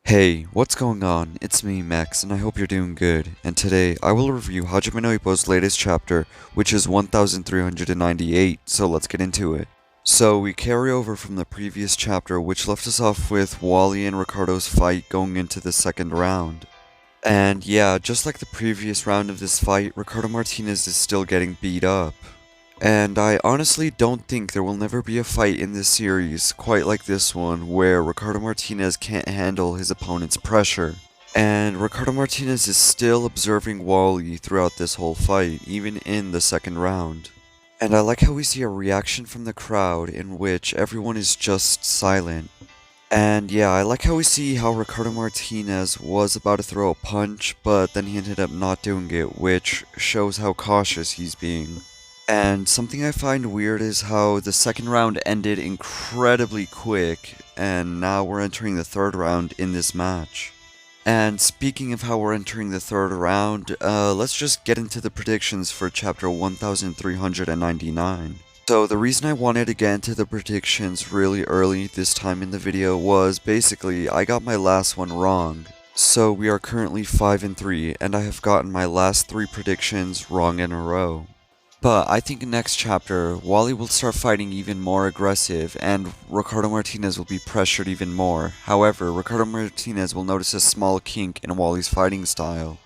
Hey, what's going on? It's me, Max, and I hope you're doing good. And today, I will review Hajime no Ippo's latest chapter, which is 1398, so let's get into it. So, we carry over from the previous chapter, which left us off with Wally and Ricardo's fight going into the second round. And yeah, just like the previous round of this fight, Ricardo Martinez is still getting beat up. And I honestly don't think there will never be a fight in this series quite like this one where Ricardo Martinez can't handle his opponent's pressure. And Ricardo Martinez is still observing Wally throughout this whole fight, even in the second round. And I like how we see a reaction from the crowd in which everyone is just silent. And yeah, I like how we see how Ricardo Martinez was about to throw a punch, but then he ended up not doing it, which shows how cautious he's being. And something I find weird is how the second round ended incredibly quick, and now we're entering the third round in this match. And speaking of how we're entering the third round, let's just get into the predictions for chapter 1399. So the reason I wanted to get into the predictions really early this time in the video was basically I got my last one wrong. So we are currently 5-3, and I have gotten my last 3 predictions wrong in a row. But I think next chapter, Wally will start fighting even more aggressive, and Ricardo Martinez will be pressured even more. However, Ricardo Martinez will notice a small kink in Wally's fighting style.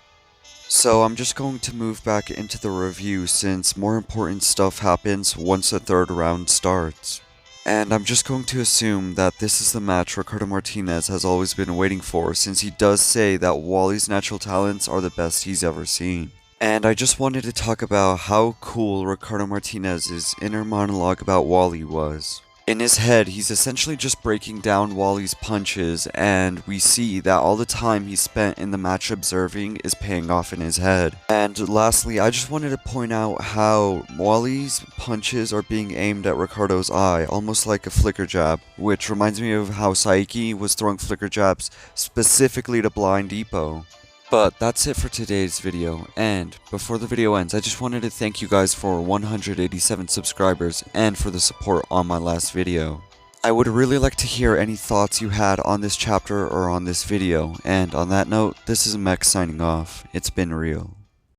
So I'm just going to move back into the review since more important stuff happens once the third round starts. And I'm just going to assume that this is the match Ricardo Martinez has always been waiting for, since he does say that Wally's natural talents are the best he's ever seen. And I just wanted to talk about how cool Ricardo Martinez's inner monologue about Wally was. In his head, he's essentially just breaking down Wally's punches, and we see that all the time he spent in the match observing is paying off in his head. And lastly, I just wanted to point out how Wally's punches are being aimed at Ricardo's eye, almost like a flicker jab, which reminds me of how Saiki was throwing flicker jabs specifically to blind Ippo. But that's it for today's video, and before the video ends, I just wanted to thank you guys for 187 subscribers and for the support on my last video. I would really like to hear any thoughts you had on this chapter or on this video, and on that note, this is Mex signing off. It's been real.